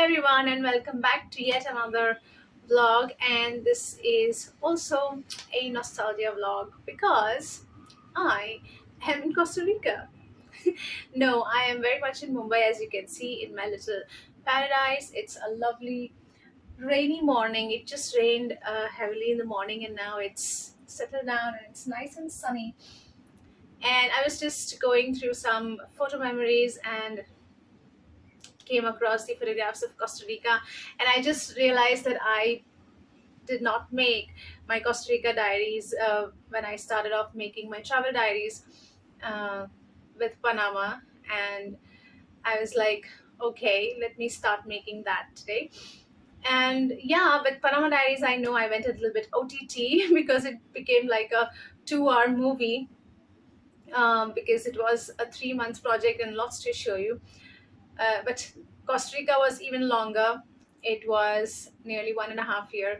everyone, and welcome back to yet another vlog. And this is also a nostalgia vlog because I am in Costa Rica. No, I am very much in Mumbai, as you can see in my little paradise. It's a lovely rainy morning. It just rained heavily in the morning, and now it's settled down and it's nice and sunny. And I was just going through some photo memories and came across the photographs of Costa Rica, and I just realized that I did not make my Costa Rica diaries when I started off making my travel diaries uh, with Panama, and I was like, okay, let me start making that today. And yeah, with Panama Diaries, I know I went a little bit OTT because it became like a 2 hour movie, because it was a 3 month project and lots to show you. But Costa Rica was even longer. It was nearly 1.5 year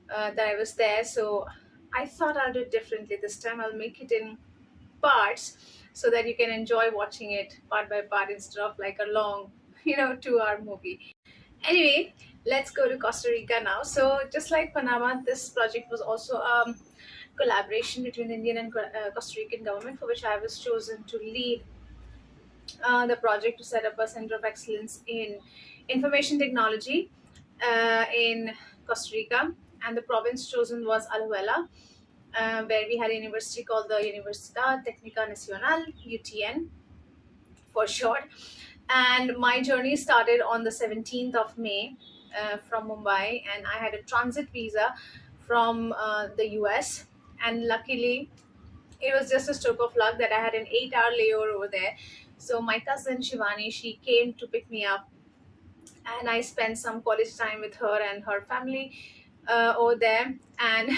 that I was there. So I thought I'll do it differently this time. I'll make it in parts so that you can enjoy watching it part by part instead of like a long, 2 hour movie. Anyway, let's go to Costa Rica now. So just like Panama, this project was also a collaboration between the Indian and Costa Rican government, for which I was chosen to lead the project to set up a center of excellence in information technology in Costa Rica, and the province chosen was Alajuela, where we had a university called the Universidad Técnica Nacional (UTN) for short. And my journey started on the 17th of May from Mumbai, and I had a transit visa from the US. And luckily, it was just a stroke of luck that I had an 8 hour layover over there. So my cousin Shivani, she came to pick me up, and I spent some quality time with her and her family over there. And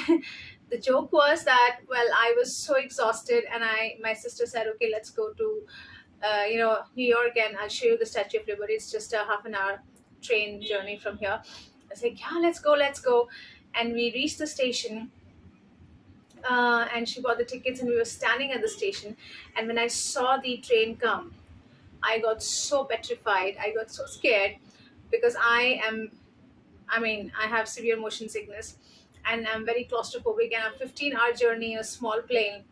the joke was that, well, I was so exhausted, and my sister said, okay, let's go to New York, and I'll show you the Statue of Liberty. It's just a half an hour train journey from here. I was like, yeah, let's go. And we reached the station, and she bought the tickets, and we were standing at the station. And when I saw the train come, I got so petrified. I got so scared because I have severe motion sickness, and I'm very claustrophobic. And a 15-hour journey in a small plane,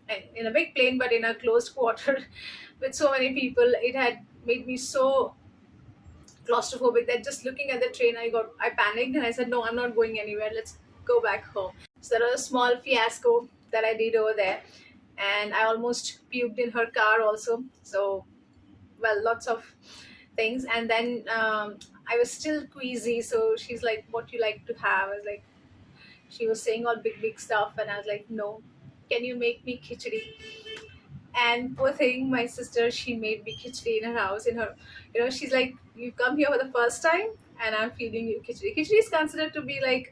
and in a big plane, but in a closed quarter with so many people, it had made me so claustrophobic that just looking at the train, I panicked, and I said, no, I'm not going anywhere. Let's go back home. So that was a small fiasco that I did over there, and I almost puked in her car also. So, well, lots of things. And then I was still queasy, so she's like, what you like to have? I was like, she was saying all big stuff, and I was like, no, can you make me khichdi? And poor thing, my sister, she made me khichdi in her house. In her, she's like, you come here for the first time, and I'm feeding you khichdi. Khichdi is considered to be like,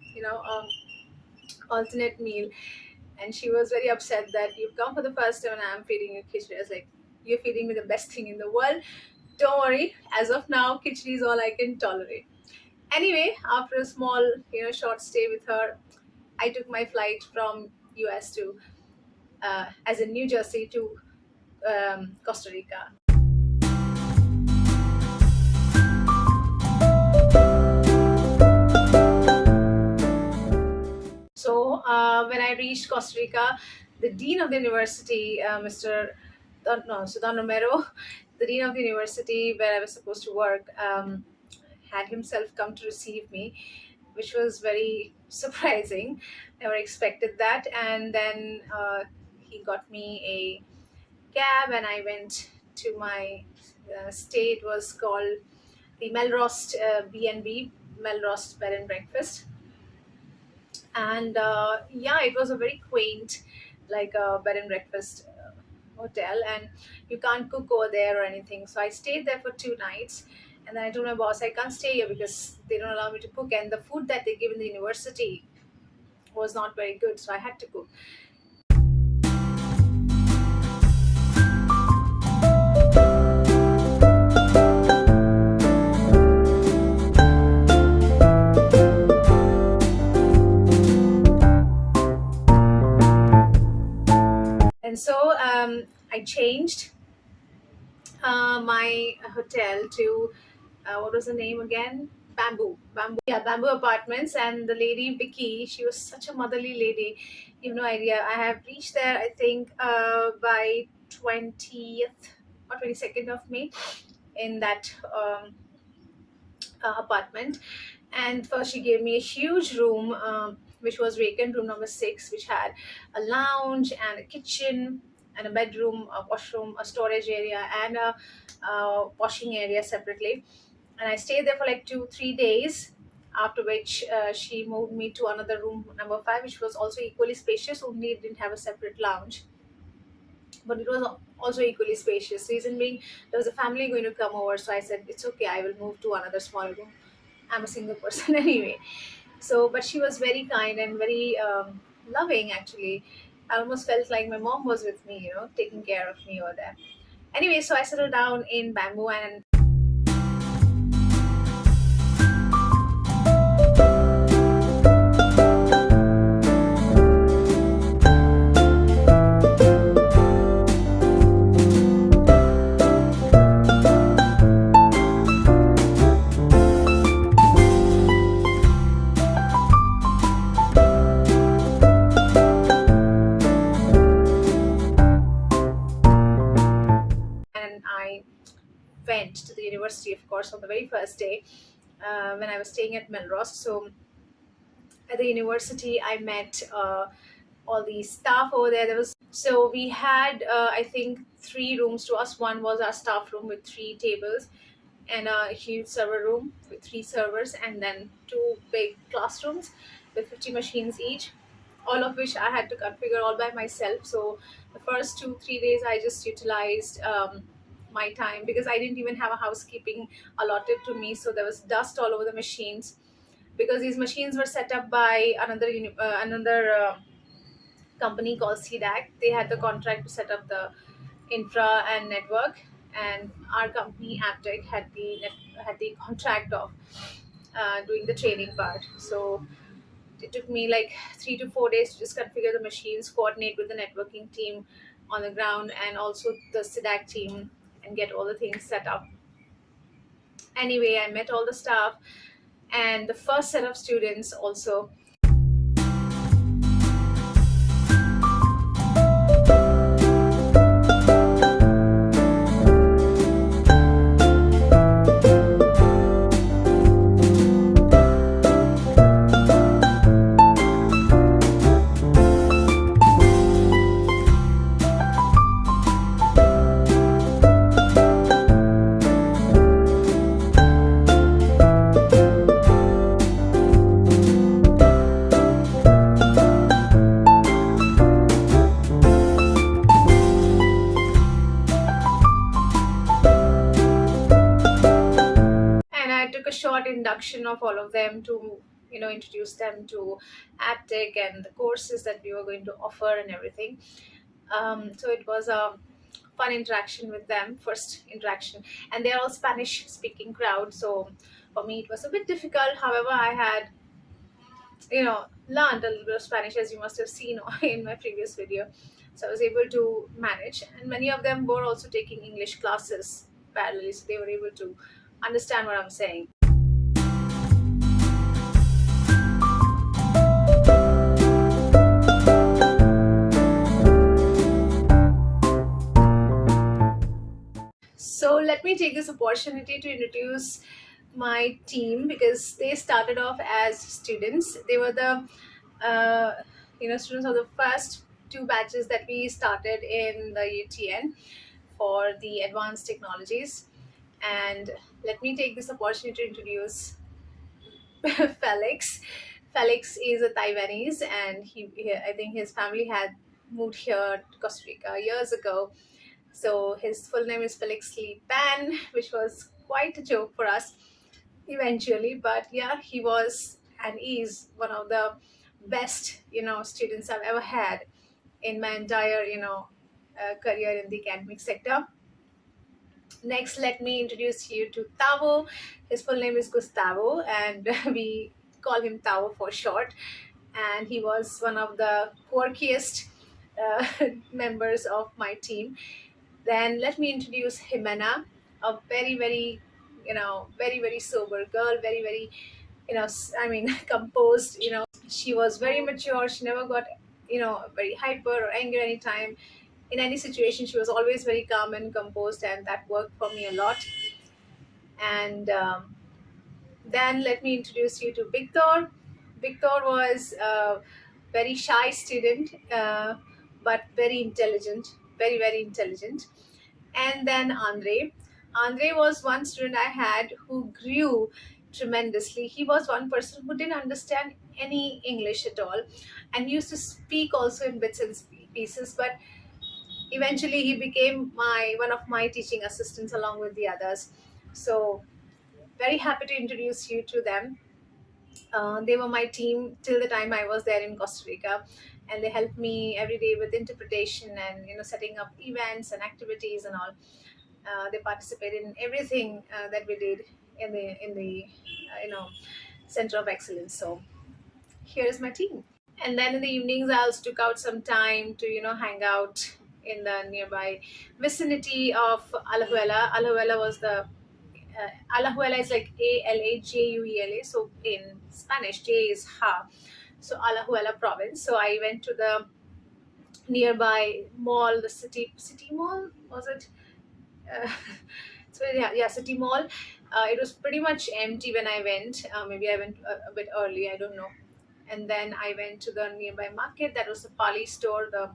alternate meal. And she was very upset that you've come for the first time and I'm feeding you khichdi. I was like, you're feeding me the best thing in the world. Don't worry, as of now, khichdi is all I can tolerate. Anyway, after a small, short stay with her, I took my flight from US to, as in New Jersey, to Costa Rica. So when I reached Costa Rica, the dean of the university, Mr. Sudan Romero, the dean of the university where I was supposed to work, had himself come to receive me, which was very surprising. Never expected that. And then he got me a cab, and I went to my stay. It was called the Melrost B&B, Melrost Bed and Breakfast. And yeah, it was a very quaint, like a bed and breakfast hotel, and you can't cook over there or anything. So I stayed there for 2 nights, and then I told my boss I can't stay here because they don't allow me to cook, and the food that they give in the university was not very good, so I had to cook. And so I changed my hotel to what was the name again? Bamboo. Yeah, Bamboo Apartments. And the lady Vicky, she was such a motherly lady. You have no idea. I have reached there, I think, by 20th or 22nd of May in that apartment. And first, she gave me a huge room, which was vacant, room number 6, which had a lounge and a kitchen and a bedroom, a washroom, a storage area, and a washing area separately. And I stayed there for like 2 3 days. After which she moved me to another room, number 5, which was also equally spacious, only it didn't have a separate lounge, but it was also equally spacious. Reason being, there was a family going to come over, so I said it's okay, I will move to another small room. I'm a single person anyway. So, but she was very kind and very loving actually. I almost felt like my mom was with me, taking care of me over there. Anyway, so I settled down in Bamboo, and I went to the university, of course, on the very first day when I was staying at Melrose. So at the university, I met all the staff over there. There was so we had I think 3 rooms to us. One was our staff room with 3 tables and a huge server room with 3 servers, and then 2 big classrooms with 50 machines each, all of which I had to configure all by myself. So the first 2 3 days I just utilized my time, because I didn't even have a housekeeping allotted to me, so there was dust all over the machines, because these machines were set up by another company called CDAC. They had the contract to set up the infra and network, and our company Aptech had the contract of doing the training part. So it took me like 3 to 4 days to just configure the machines, coordinate with the networking team on the ground, and also the SIDAC team, and get all the things set up. Anyway, I met all the staff and the first set of students also. And I took a short induction of all of them to introduce them to Aptech and the courses that we were going to offer and everything. So it was a fun interaction with them, first interaction, and they're all Spanish speaking crowd. So for me, it was a bit difficult. However, I had learned a little bit of Spanish, as you must have seen in my previous video. So I was able to manage, and many of them were also taking English classes parallelly, so they were able to understand what I'm saying. So let me take this opportunity to introduce my team, because they started off as students. They were the students of the first 2 batches that we started in the UTN for the advanced technologies. And let me take this opportunity to introduce Felix. Felix is a Taiwanese, and I think his family had moved here to Costa Rica years ago. So his full name is Felix Lee Pan, which was quite a joke for us eventually. But yeah, he was and is one of the best, students I've ever had in my entire, career in the academic sector. Next, let me introduce you to Tavo. His full name is Gustavo, and we call him Tavo for short. And he was one of the quirkiest members of my team. Then let me introduce Jimena, a very, very very, very sober girl, very, very, composed. She was very mature. She never got, very hyper or angry anytime. In any situation, she was always very calm and composed, and that worked for me a lot. And then let me introduce you to Victor. Victor was a very shy student, but very intelligent, very, very intelligent. And then Andre. Andre was one student I had who grew tremendously. He was one person who didn't understand any English at all, and he used to speak also in bits and pieces. But eventually, he became my one of my teaching assistants along with the others. So very happy to introduce you to them. They were my team till the time I was there in Costa Rica, and they helped me every day with interpretation and setting up events and activities and all. They participated in everything that we did in the center of excellence. So here is my team. And then in the evenings, I also took out some time to hang out in the nearby vicinity of Alajuela. Alajuela was the Alajuela is like Alajuela. So in Spanish, J is ha. So Alajuela province. So I went to the nearby mall, the city mall, was it? Uh, so yeah, city mall. It was pretty much empty when I went. Maybe I went a bit early. I don't know. And then I went to the nearby market. That was the Pali store. The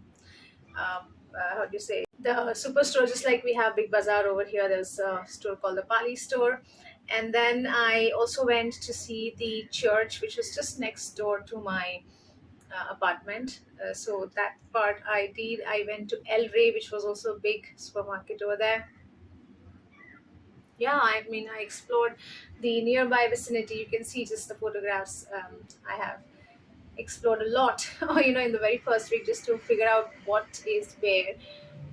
how do you say, the superstore, just like we have Big Bazaar over here. There's a store called the Pali store. And then I also went to see the church, which was just next door to my apartment. So that part I did. I went to El Rey, which was also a big supermarket over there. Yeah, I mean, I explored the nearby vicinity. You can see just the photographs. I have explored a lot, in the very first week, just to figure out what is where,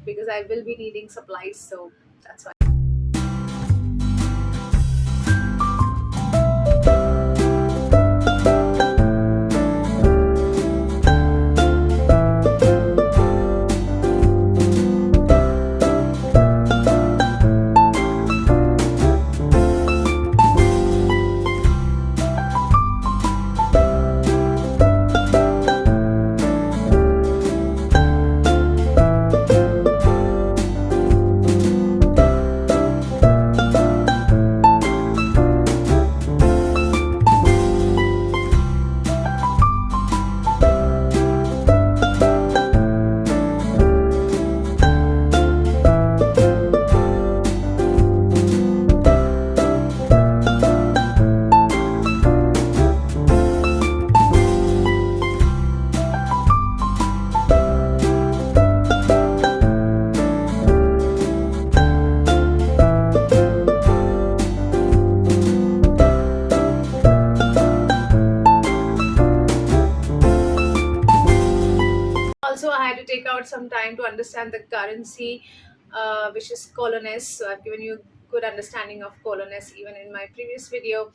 because I will be needing supplies. So that's why. Also, I had to take out some time to understand the currency, which is colones. So I've given you good understanding of colones even in my previous video.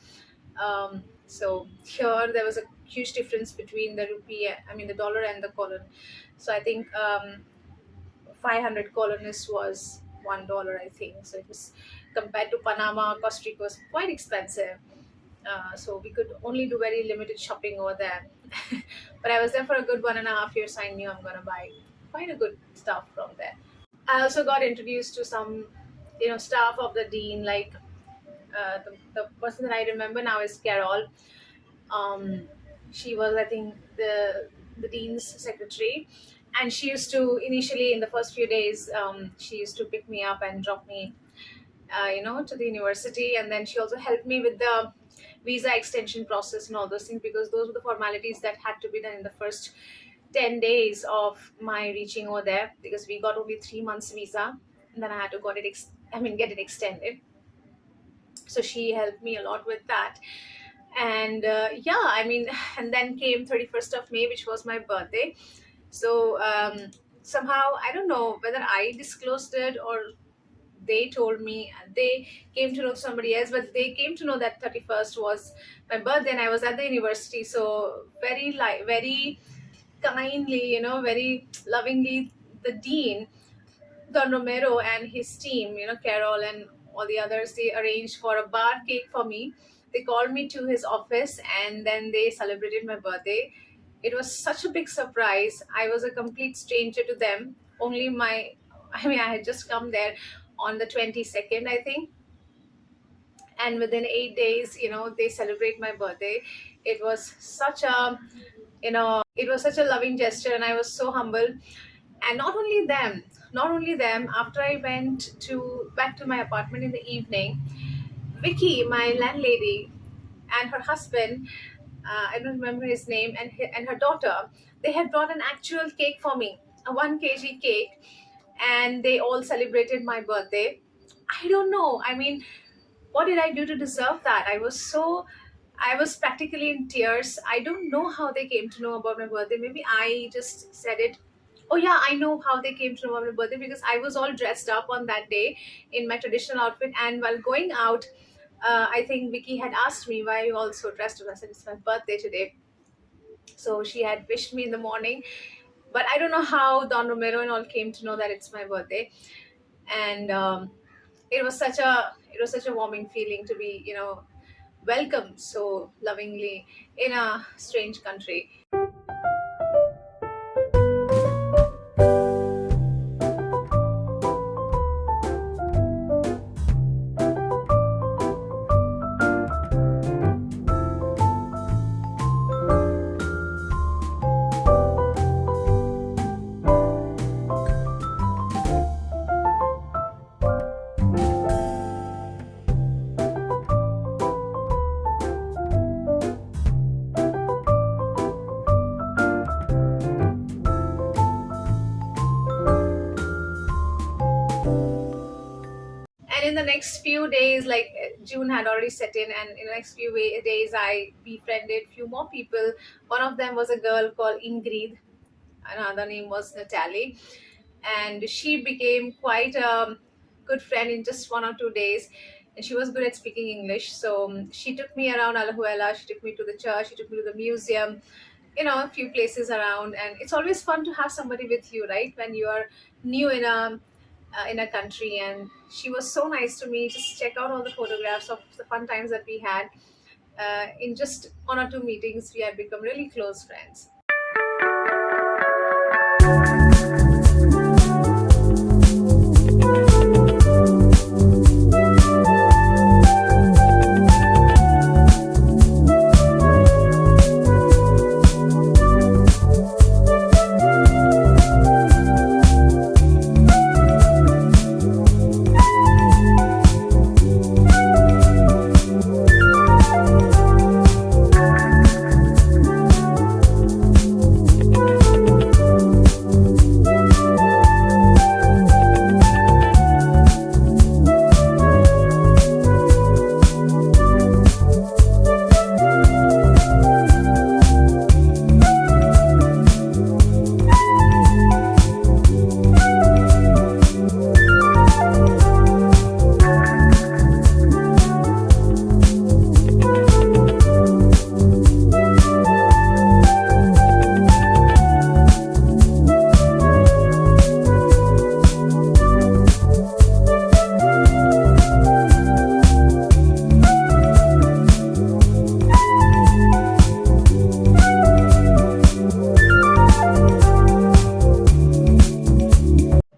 So here there was a huge difference between the rupee, I mean the dollar and the colon. So I think 500 colones was $1, I think. So it was, compared to Panama, Costa Rica was quite expensive. So we could only do very limited shopping over there. But I was there for a good 1.5 years. I knew I'm gonna buy quite a good stuff from there. I also got introduced to some, staff of the dean. Like the person that I remember now is Carol. Um, she was, I think, the dean's secretary, and she used to initially in the first few days, she used to pick me up and drop me, to the university, and then she also helped me with the visa extension process and all those things, because those were the formalities that had to be done in the first 10 days of my reaching over there, because we got only 3 months visa, and then I had to get it extended. So she helped me a lot with that. And yeah, I mean, and then came 31st of May, which was my birthday. So somehow, I don't know whether I disclosed it or they told me, they came to know somebody else, but they came to know that 31st was my birthday, and I was at the university. So very kindly, very lovingly, the dean, Don Romero, and his team, Carol, and all the others, they arranged for a bar cake for me. They called me to his office and then they celebrated my birthday. It was such a big surprise. I was a complete stranger to them. Only my, I mean, I had just come there on the 22nd, I think. And within 8 days, they celebrate my birthday. It was such a, it was such a loving gesture, and I was so humble. And not only them, after I went to back to my apartment in the evening, Vicky, my landlady, and her husband, I don't remember his name, and her daughter, they had brought an actual cake for me, a 1 kg cake, and they all celebrated my birthday. I don't know. I mean, what did I do to deserve that? I was practically in tears. I don't know how they came to know about my birthday. Maybe I just said it. Oh yeah, I know how they came to know about my birthday, because I was all dressed up on that day in my traditional outfit, and while going out, I think Vicky had asked me, why are you all so dressed up? I said, it's my birthday today. So she had wished me in the morning, but I don't know how Don Romero and all came to know that it's my birthday. And it was such a warming feeling to be, welcomed so lovingly in a strange country. And in the next few days, like June had already set in, and in the next few days, I befriended few more people. One of them was a girl called Ingrid. Another name was Natalie, and she became quite a good friend in just 1 or 2 days. And she was good at speaking English, so she took me around Alajuela. She took me to the church. She took me to the museum. A few places around, and it's always fun to have somebody with you, right? When you are new in a country. And she was so nice to me. Just check out all the photographs of the fun times that we had. In just 1 or 2 meetings, we had become really close friends.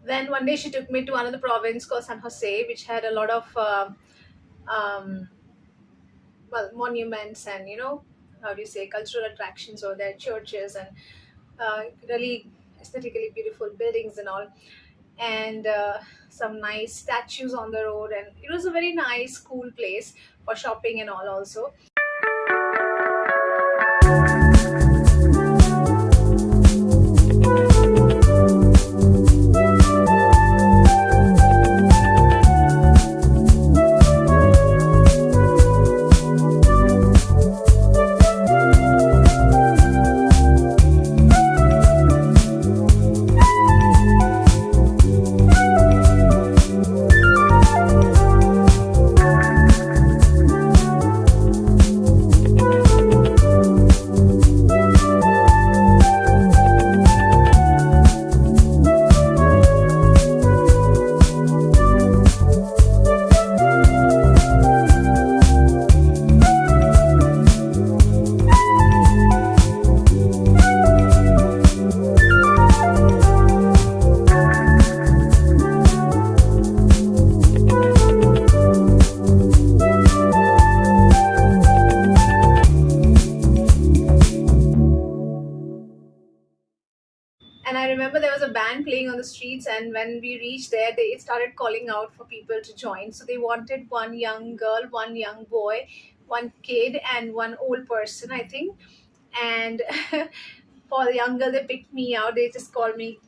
Then one day she took me to another province called San Jose, which had a lot of um, monuments and how do you say, cultural attractions, or their churches, and really aesthetically beautiful buildings and all, and some nice statues on the road. And it was a very nice, cool place for shopping and all also. the streets, and when we reached there, they started calling out for people to join. So they wanted one young girl, one young boy, one kid, and one old person, I think. And for the young girl, they picked me out. They just called me.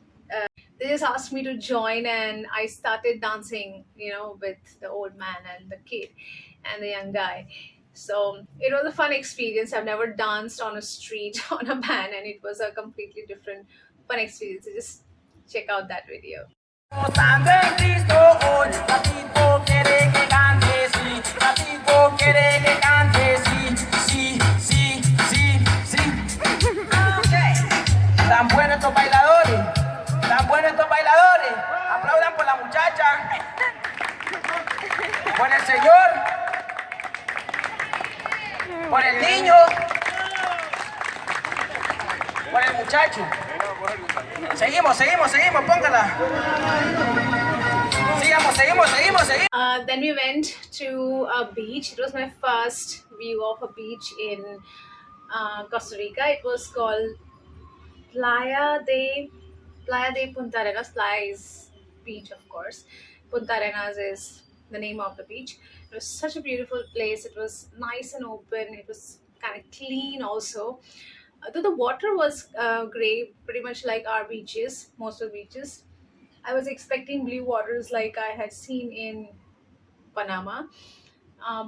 They just asked me to join, and I started dancing, with the old man and the kid and the young guy. So it was a fun experience. I've never danced on a street on a band, and it was a completely different fun experience. So just check out that video. Gozando en Cristo hoy, Gatito quiere que cante, sí, Gatito quiere que cante, sí, sí, sí, sí, sí. Okay. Tan buenos estos bailadores, tan buenos estos bailadores. Aplaudan por la muchacha, por el señor, por el niño, por el muchacho. Seguimos, póngala. Seguimos. Then we went to a beach. It was my first view of a beach in Costa Rica. It was called Playa de Punta Arenas. Playa is beach, of course. Punta Arenas is the name of the beach. It was such a beautiful place. It was nice and open. It was kind of clean also. Though the water was gray, pretty much like our beaches, most of the beaches. I was expecting blue waters like I had seen in Panama,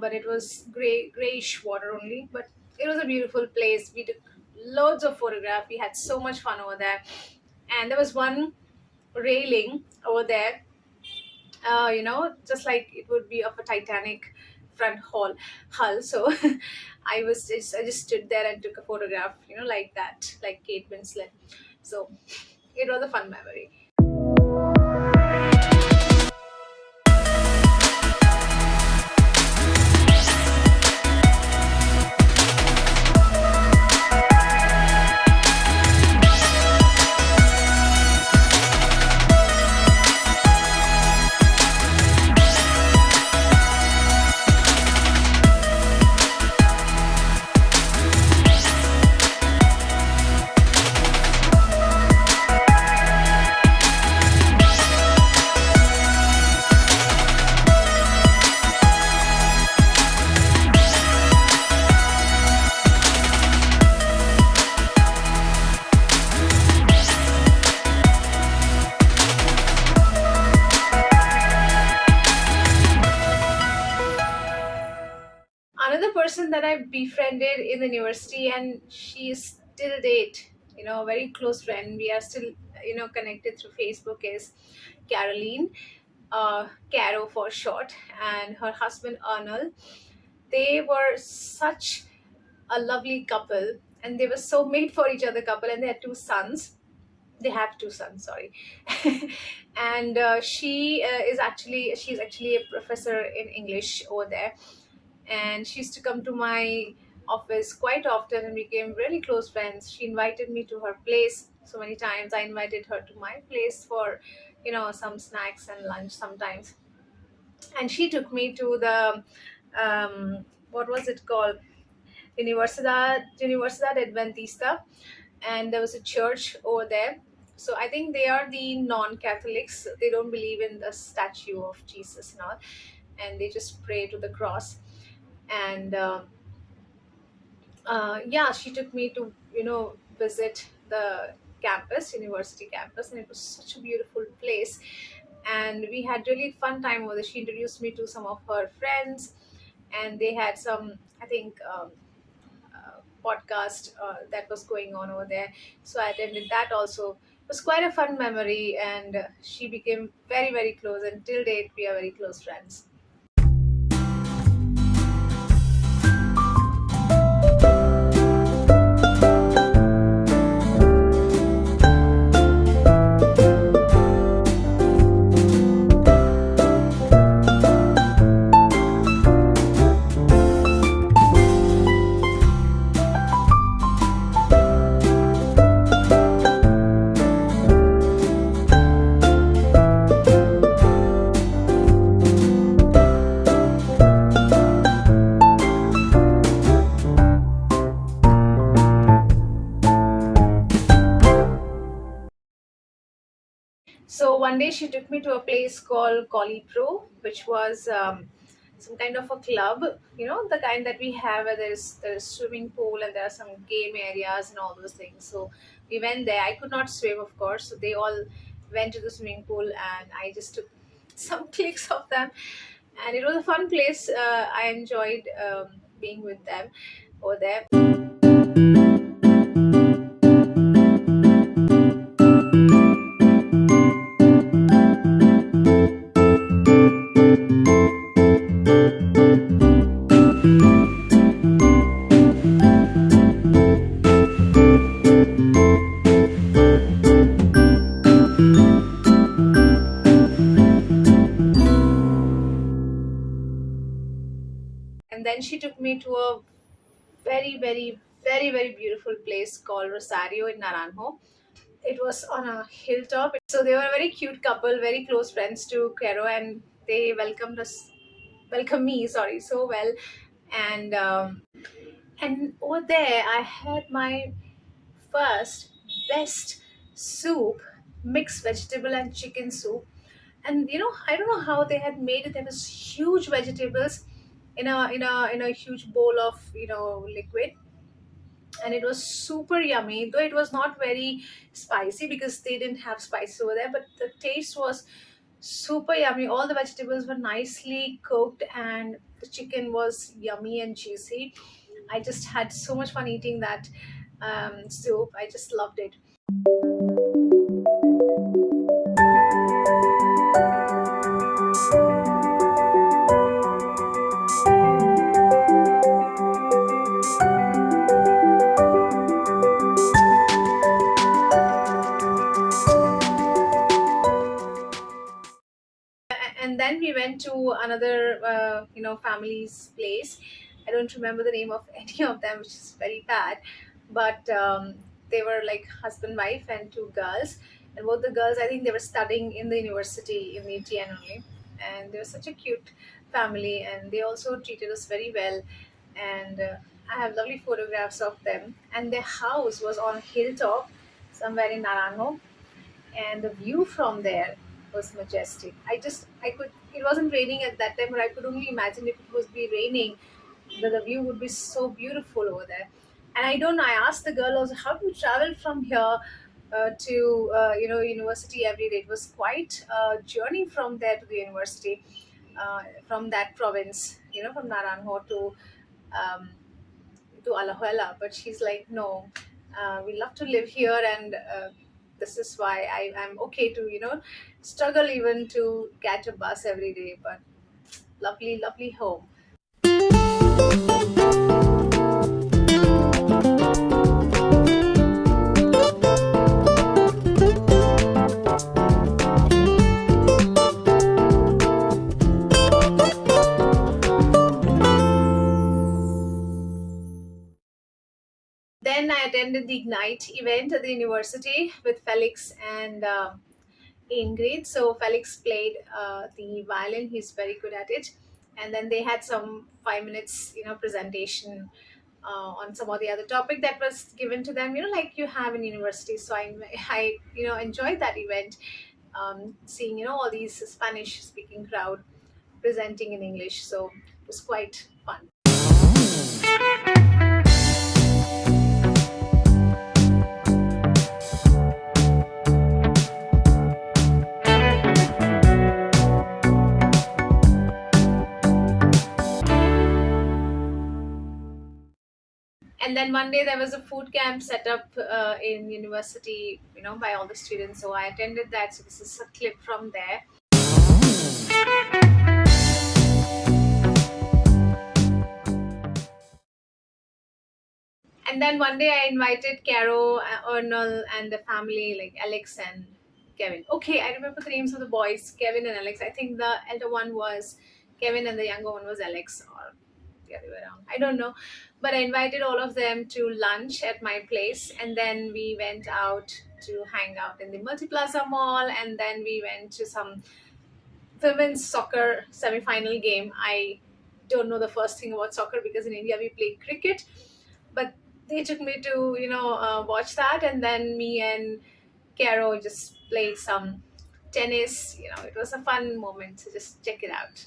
but it was grayish water only. But it was a beautiful place. We took loads of photographs. We had so much fun over there, and there was one railing over there. Just like it would be of a Titanic front hull. So I just stood there and took a photograph, like that, like Kate Winslet. So it was a fun memory. Another person that I befriended in the university, and she is still date, a very close friend. We are still, connected through Facebook, is Caroline, Caro for short, and her husband Arnold. They were such a lovely couple, and they were so made for each other couple, and they had two sons. They have two sons, sorry. And she's actually a professor in English over there, and she used to come to my office quite often and became really close friends. She invited me to her place so many times. I invited her to my place for some snacks and lunch sometimes, and she took me to the what was it called, Universidad Adventista, and there was a church over there. So I think they are the non-Catholics. They don't believe in the statue of Jesus and all, and they just pray to the cross. And she took me to visit the university campus, and it was such a beautiful place, and we had really fun time over there. She introduced me to some of her friends, and they had some, I think, podcast that was going on over there, so I attended that also. It was quite a fun memory, and she became very, very close, and till date we are very close friends. day she took me to a place called Collie Pro, which was some kind of a club, the kind that we have where there's swimming pool and there are some game areas and all those things. So we went there. I could not swim, of course, so they all went to the swimming pool, and I just took some clics of them, and it was a fun place. I enjoyed being with them over there. And then she took me to a very, very, very, very beautiful place called Rosario in Naranjo. It was on a hilltop. So they were a very cute couple, very close friends to Caro, and they welcomed me, sorry, so well. And over there, I had my first best soup, mixed vegetable and chicken soup. And I don't know how they had made it. There was huge vegetables in a huge bowl of liquid, and it was super yummy, though it was not very spicy because they didn't have spices over there, but the taste was super yummy. All the vegetables were nicely cooked, and the chicken was yummy and juicy. I just had so much fun eating that soup. I just loved it. And then we went to another family's place. I don't remember the name of any of them, which is very bad, but they were like husband wife and two girls, and both the girls, I think they were studying in the university in ETN only, and they were such a cute family, and they also treated us very well. And I have lovely photographs of them, and their house was on a hilltop somewhere in Naranjo, and the view from there was majestic. I could, it wasn't raining at that time, but I could only imagine if it was be raining, the view would be so beautiful over there. And I don't know, I asked the girl also, how do you travel from here to university every day? It was quite a journey from there to the university, from that province, from Naranjo um, to Alajuela. But she's like, no, we love to live here, and this is why I'm okay to struggle even to catch a bus every day. But lovely, lovely home. Then I attended the Ignite event at the university with Felix and Ingrid. So Felix played the violin; he's very good at it. And then they had some 5 minutes, presentation on some of the other topic that was given to them, like you have in university. So I enjoyed that event, seeing all these Spanish speaking crowd presenting in English. So it was quite fun. And then one day there was a food camp set up in university, by all the students. So I attended that. So this is a clip from there. And then one day I invited Caro, Ernal, and the family, like Alex and Kevin. Okay, I remember the names of the boys, Kevin and Alex. I think the elder one was Kevin and the younger one was Alex, or the other way around. I don't know. But I invited all of them to lunch at my place, and then we went out to hang out in the Multiplaza Mall, and then we went to some women's soccer semi-final game. I don't know the first thing about soccer because in India we play cricket, but they took me to watch that, and then me and Caro just played some tennis. It was a fun moment, so just check it out.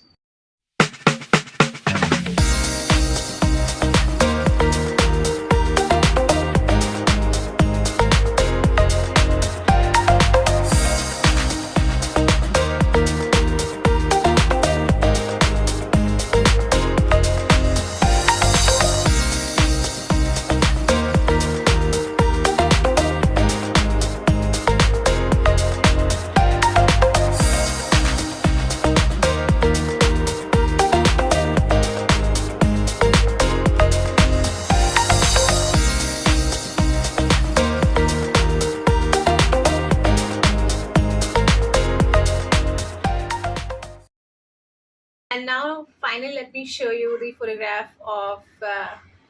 And now, finally, let me show you the photograph of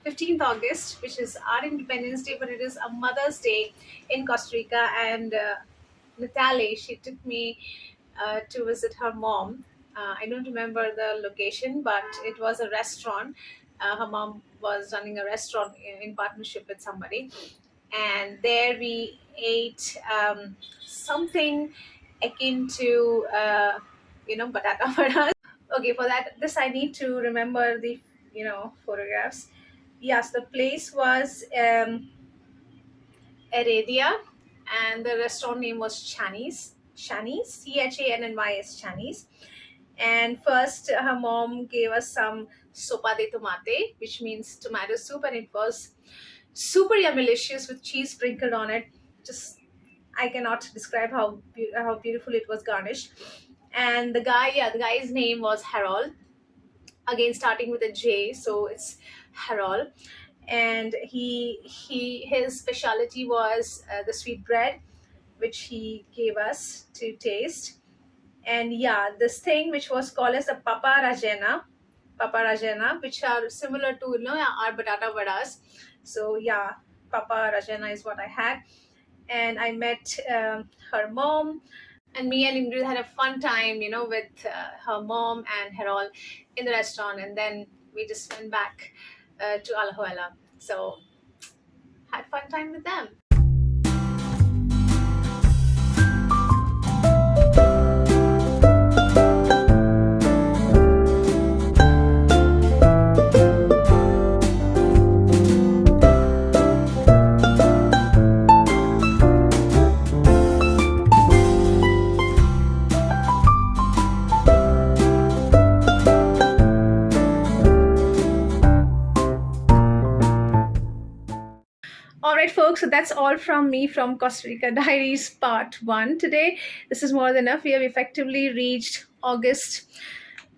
15th August, which is our Independence Day, but it is a Mother's Day in Costa Rica. And Natalie, she took me to visit her mom. I don't remember the location, but it was a restaurant. Her mom was running a restaurant in partnership with somebody. And there we ate something akin to, batata vadas. Okay, for that, this I need to remember the photographs. Yes, the place was Heredia, and the restaurant name was Chani's, Channys, Chani's. And first, her mom gave us some sopa de tomate, which means tomato soup, and it was super yummy-licious with cheese sprinkled on it. Just I cannot describe how beautiful it was garnished. And the guy's name was Harold, again starting with a J, so it's Harold. And his specialty was the sweet bread, which he gave us to taste. And yeah, this thing which was called as the papa rajena, which are similar to our batata vadas. So yeah, papa rajena is what I had. And I met her mom, and me and Ingrid had a fun time, with her mom and Harold in the restaurant, and then we just went back to Alajuela. So had fun time with them. All right, folks, so that's all from me from Costa Rica Diaries Part 1 today. This is more than enough. We have effectively reached August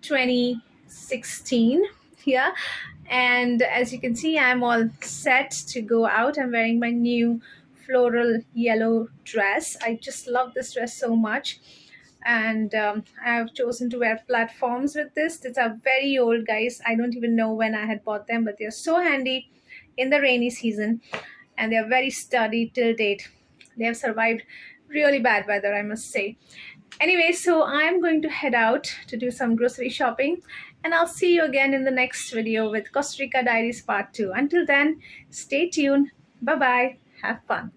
2016 here. And as you can see, I'm all set to go out. I'm wearing my new floral yellow dress. I just love this dress so much. And I have chosen to wear platforms with this. These are very old, guys. I don't even know when I had bought them, but they're so handy in the rainy season, and they are very sturdy till date. They have survived really bad weather, I must say. Anyway, so I'm going to head out to do some grocery shopping, and I'll see you again in the next video with Costa Rica Diaries Part 2. Until then, stay tuned. Bye bye. Have fun.